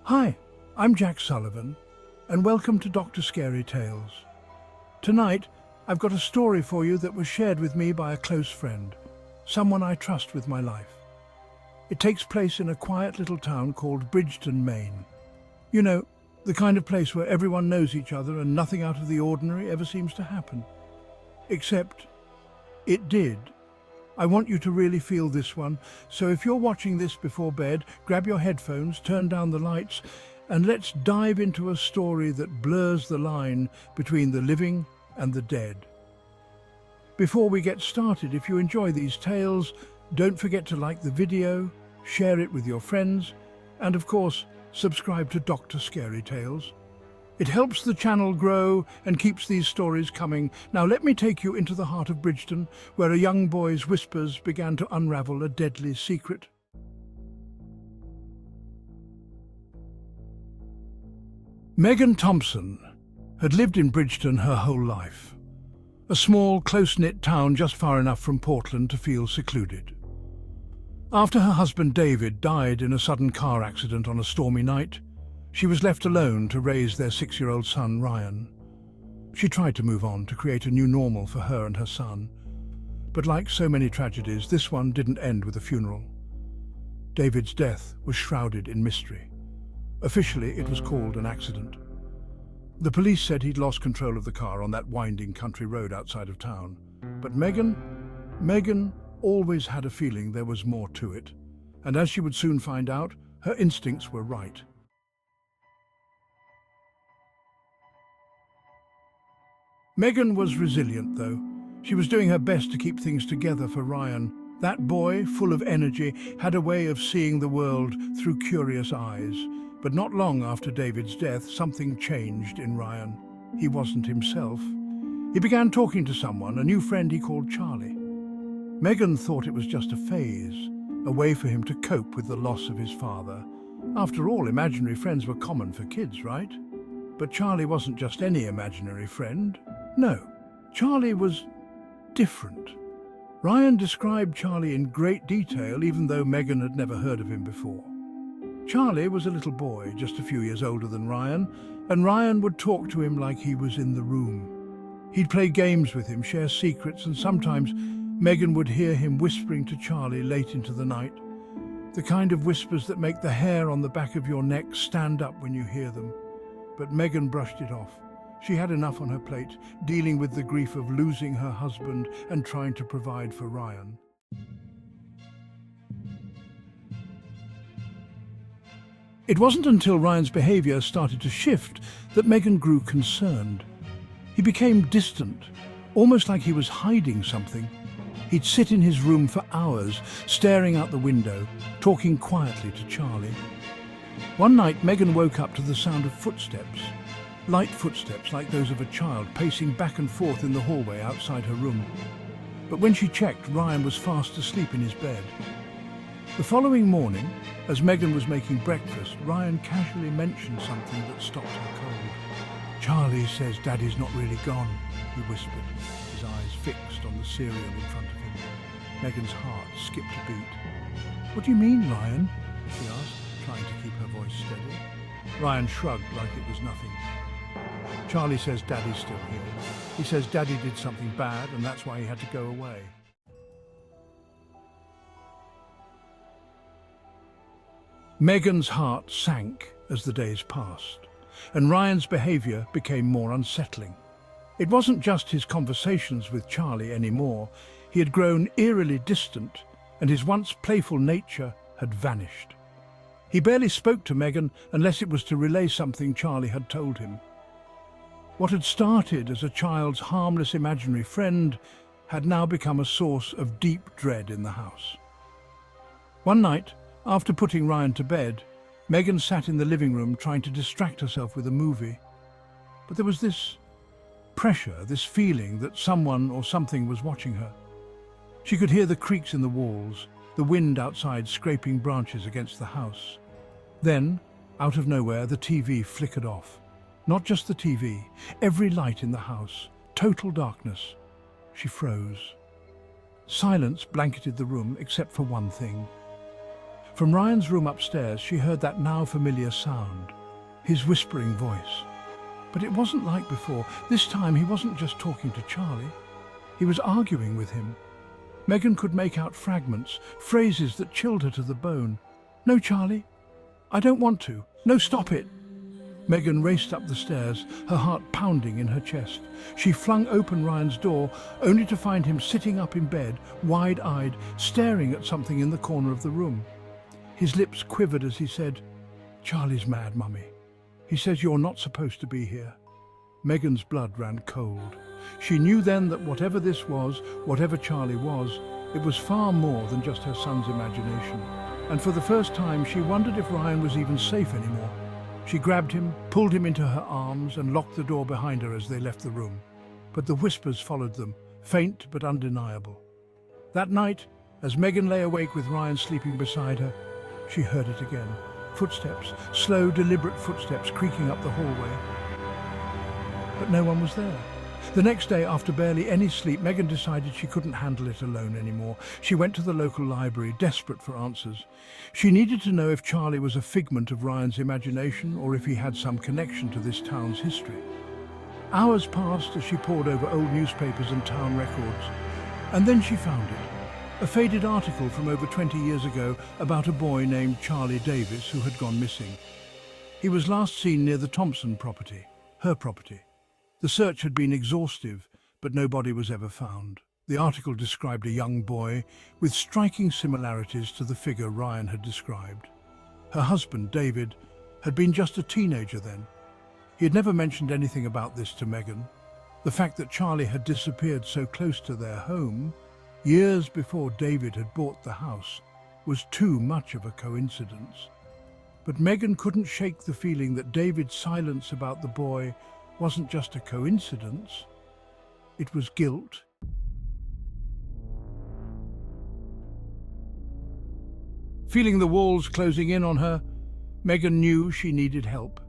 Hi, I'm Jack Sullivan, and welcome to Dr. Scary Tales. Tonight, I've got a story for you that was shared with me by a close friend, someone I trust with my life. It takes place in a quiet little town called Bridgton, Maine. You know, the kind of place where everyone knows each other and nothing out of the ordinary ever seems to happen. Except, it did. I want you to really feel this one, so if you're watching this before bed, grab your headphones, turn down the lights, and let's dive into a story that blurs the line between the living and the dead. Before we get started, if you enjoy these tales, don't forget to like the video, share it with your friends, and of course, subscribe to Dr. Scary Tales. It helps the channel grow and keeps these stories coming. Now let me take you into the heart of Bridgton, where a young boy's whispers began to unravel a deadly secret. Megan Thompson had lived in Bridgton her whole life. A small, close-knit town just far enough from Portland to feel secluded. After her husband David died in a sudden car accident on a stormy night, she was left alone to raise their 6-year-old son, Ryan. She tried to move on, to create a new normal for her and her son. But like so many tragedies, this one didn't end with a funeral. David's death was shrouded in mystery. Officially, it was called an accident. The police said he'd lost control of the car on that winding country road outside of town. But Megan always had a feeling there was more to it. And as she would soon find out, her instincts were right. Megan was resilient, though. She was doing her best to keep things together for Ryan. That boy, full of energy, had a way of seeing the world through curious eyes. But not long after David's death, something changed in Ryan. He wasn't himself. He began talking to someone, a new friend he called Charlie. Megan thought it was just a phase, a way for him to cope with the loss of his father. After all, imaginary friends were common for kids, right? But Charlie wasn't just any imaginary friend. No, Charlie was different. Ryan described Charlie in great detail, even though Megan had never heard of him before. Charlie was a little boy, just a few years older than Ryan, and Ryan would talk to him like he was in the room. He'd play games with him, share secrets, and sometimes Megan would hear him whispering to Charlie late into the night. The kind of whispers that make the hair on the back of your neck stand up when you hear them. But Megan brushed it off. She had enough on her plate, dealing with the grief of losing her husband and trying to provide for Ryan. It wasn't until Ryan's behavior started to shift that Megan grew concerned. He became distant, almost like he was hiding something. He'd sit in his room for hours, staring out the window, talking quietly to Charlie. One night, Megan woke up to the sound of footsteps. Light footsteps like those of a child pacing back and forth in the hallway outside her room. But when she checked, Ryan was fast asleep in his bed. The following morning, as Megan was making breakfast, Ryan casually mentioned something that stopped her cold. "Charlie says Daddy's not really gone," he whispered, his eyes fixed on the cereal in front of him. Megan's heart skipped a beat. "What do you mean, Ryan?" she asked, trying to keep her voice steady. Ryan shrugged like it was nothing. "Charlie says Daddy's still here. He says Daddy did something bad and that's why he had to go away." Megan's heart sank as the days passed, and Ryan's behavior became more unsettling. It wasn't just his conversations with Charlie anymore. He had grown eerily distant, and his once playful nature had vanished. He barely spoke to Megan unless it was to relay something Charlie had told him. What had started as a child's harmless imaginary friend had now become a source of deep dread in the house. One night, after putting Ryan to bed, Megan sat in the living room trying to distract herself with a movie. But there was this pressure, this feeling that someone or something was watching her. She could hear the creaks in the walls, the wind outside scraping branches against the house. Then, out of nowhere, the TV flickered off. Not just the TV, every light in the house, total darkness. She froze. Silence blanketed the room except for one thing. From Ryan's room upstairs, she heard that now familiar sound, his whispering voice. But it wasn't like before. This time he wasn't just talking to Charlie. He was arguing with him. Megan could make out fragments, phrases that chilled her to the bone. "No, Charlie, I don't want to. No, stop it." Megan raced up the stairs, her heart pounding in her chest. She flung open Ryan's door, only to find him sitting up in bed, wide-eyed, staring at something in the corner of the room. His lips quivered as he said, "Charlie's mad, Mummy. He says you're not supposed to be here." Megan's blood ran cold. She knew then that whatever this was, whatever Charlie was, it was far more than just her son's imagination. And for the first time, she wondered if Ryan was even safe anymore. She grabbed him, pulled him into her arms, and locked the door behind her as they left the room. But the whispers followed them, faint but undeniable. That night, as Megan lay awake with Ryan sleeping beside her, she heard it again. Footsteps, slow, deliberate footsteps creaking up the hallway. But no one was there. The next day, after barely any sleep, Megan decided she couldn't handle it alone anymore. She went to the local library, desperate for answers. She needed to know if Charlie was a figment of Ryan's imagination or if he had some connection to this town's history. Hours passed as she pored over old newspapers and town records. And then she found it. A faded article from over 20 years ago about a boy named Charlie Davis who had gone missing. He was last seen near the Thompson property, her property. The search had been exhaustive, but no body was ever found. The article described a young boy with striking similarities to the figure Ryan had described. Her husband, David, had been just a teenager then. He had never mentioned anything about this to Megan. The fact that Charlie had disappeared so close to their home, years before David had bought the house, was too much of a coincidence. But Megan couldn't shake the feeling that David's silence about the boy wasn't just a coincidence, it was guilt. Feeling the walls closing in on her, Megan knew she needed help.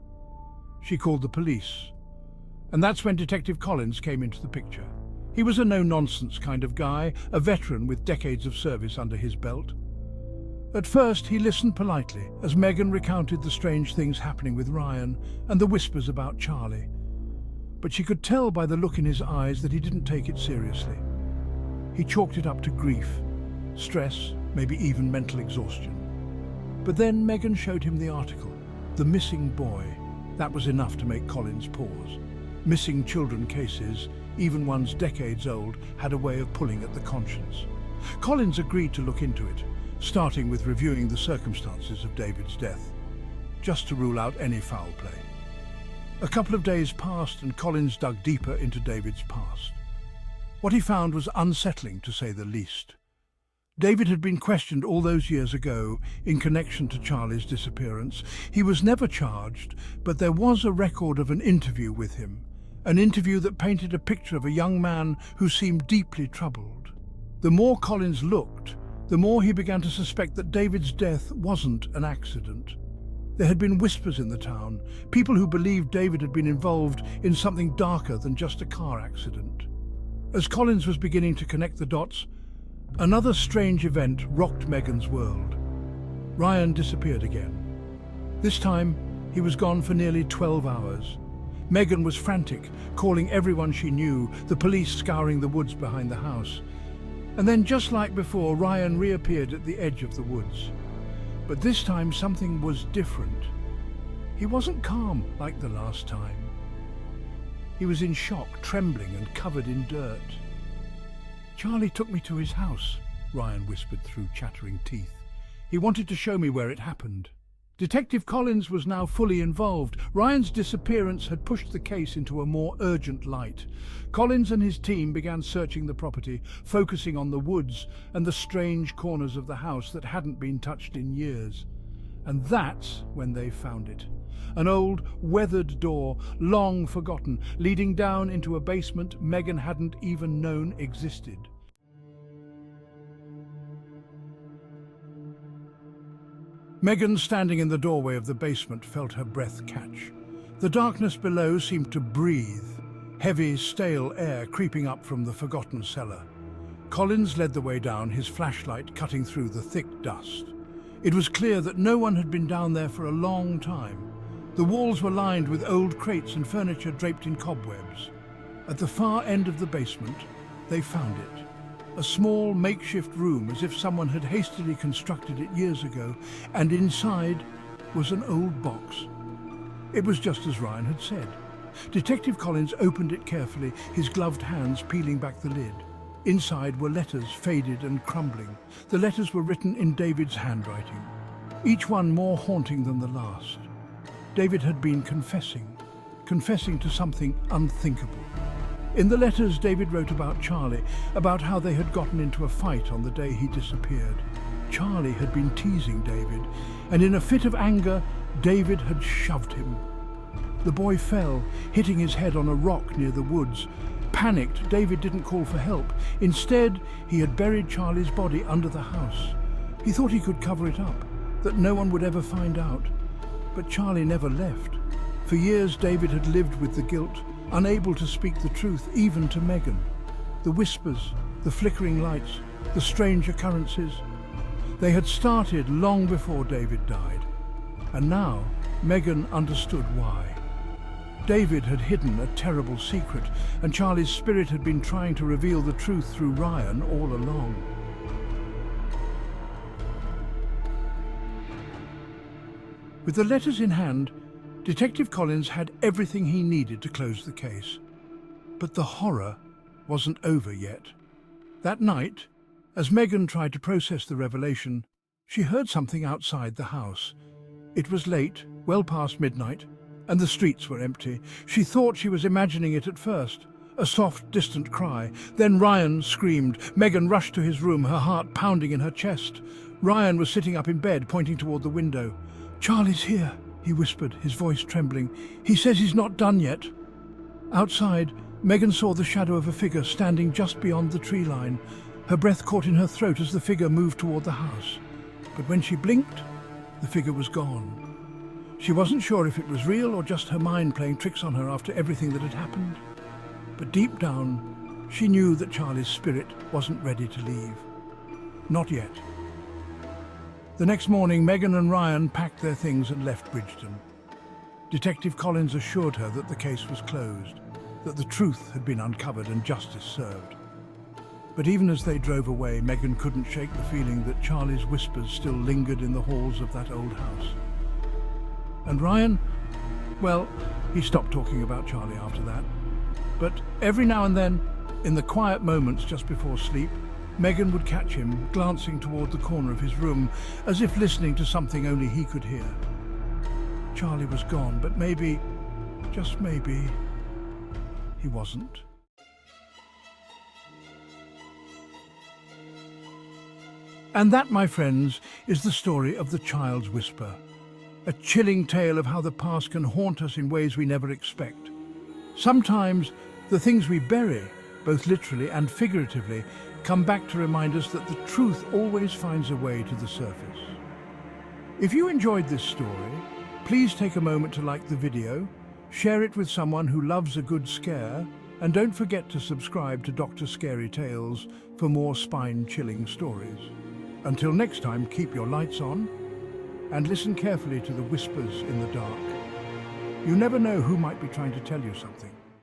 She called the police. And that's when Detective Collins came into the picture. He was a no-nonsense kind of guy, a veteran with decades of service under his belt. At first, he listened politely as Megan recounted the strange things happening with Ryan and the whispers about Charlie. But she could tell by the look in his eyes that he didn't take it seriously. He chalked it up to grief, stress, maybe even mental exhaustion. But then Megan showed him the article, The Missing Boy. That was enough to make Collins pause. Missing children cases, even ones decades old, had a way of pulling at the conscience. Collins agreed to look into it, starting with reviewing the circumstances of David's death, just to rule out any foul play. A couple of days passed and Collins dug deeper into David's past. What he found was unsettling, to say the least. David had been questioned all those years ago in connection to Charlie's disappearance. He was never charged, but there was a record of an interview with him, an interview that painted a picture of a young man who seemed deeply troubled. The more Collins looked, the more he began to suspect that David's death wasn't an accident. There had been whispers in the town, people who believed David had been involved in something darker than just a car accident. As Collins was beginning to connect the dots, another strange event rocked Megan's world. Ryan disappeared again. This time, he was gone for nearly 12 hours. Megan was frantic, calling everyone she knew, the police scouring the woods behind the house. And then, just like before, Ryan reappeared at the edge of the woods. But this time something was different. He wasn't calm like the last time. He was in shock, trembling and covered in dirt. "Charlie took me to his house," Ryan whispered through chattering teeth. "He wanted to show me where it happened." Detective Collins was now fully involved. Ryan's disappearance had pushed the case into a more urgent light. Collins and his team began searching the property, focusing on the woods and the strange corners of the house that hadn't been touched in years. And that's when they found it. An old, weathered door, long forgotten, leading down into a basement Megan hadn't even known existed. Megan, standing in the doorway of the basement, felt her breath catch. The darkness below seemed to breathe, heavy, stale air creeping up from the forgotten cellar. Collins led the way down, his flashlight cutting through the thick dust. It was clear that no one had been down there for a long time. The walls were lined with old crates and furniture draped in cobwebs. At the far end of the basement, they found it. A small makeshift room, as if someone had hastily constructed it years ago, and inside was an old box. It was just as Ryan had said. Detective Collins opened it carefully, his gloved hands peeling back the lid. Inside were letters, faded and crumbling. The letters were written in David's handwriting, each one more haunting than the last. David had been confessing to something unthinkable. In the letters, David wrote about Charlie, about how they had gotten into a fight on the day he disappeared. Charlie had been teasing David, and in a fit of anger, David had shoved him. The boy fell, hitting his head on a rock near the woods. Panicked, David didn't call for help. Instead, he had buried Charlie's body under the house. He thought he could cover it up, that no one would ever find out. But Charlie never left. For years, David had lived with the guilt, unable to speak the truth, even to Megan. The whispers, the flickering lights, the strange occurrences. They had started long before David died. And now, Megan understood why. David had hidden a terrible secret, and Charlie's spirit had been trying to reveal the truth through Ryan all along. With the letters in hand, Detective Collins had everything he needed to close the case. But the horror wasn't over yet. That night, as Megan tried to process the revelation, she heard something outside the house. It was late, well past midnight, and the streets were empty. She thought she was imagining it at first, a soft, distant cry. Then Ryan screamed. Megan rushed to his room, her heart pounding in her chest. Ryan was sitting up in bed, pointing toward the window. "Charlie's here," he whispered, his voice trembling. "He says he's not done yet." Outside, Megan saw the shadow of a figure standing just beyond the tree line. Her breath caught in her throat as the figure moved toward the house. But when she blinked, the figure was gone. She wasn't sure if it was real or just her mind playing tricks on her after everything that had happened. But deep down, she knew that Charlie's spirit wasn't ready to leave. Not yet. The next morning, Megan and Ryan packed their things and left Bridgton. Detective Collins assured her that the case was closed, that the truth had been uncovered and justice served. But even as they drove away, Megan couldn't shake the feeling that Charlie's whispers still lingered in the halls of that old house. And Ryan, well, he stopped talking about Charlie after that. But every now and then, in the quiet moments just before sleep, Megan would catch him glancing toward the corner of his room, as if listening to something only he could hear. Charlie was gone, but maybe, just maybe, he wasn't. And that, my friends, is the story of the Child's Whisper. A chilling tale of how the past can haunt us in ways we never expect. Sometimes the things we bury, both literally and figuratively, come back to remind us that the truth always finds a way to the surface. If you enjoyed this story, please take a moment to like the video, share it with someone who loves a good scare, and don't forget to subscribe to Dr. Scary Tales for more spine-chilling stories. Until next time, keep your lights on and listen carefully to the whispers in the dark. You never know who might be trying to tell you something.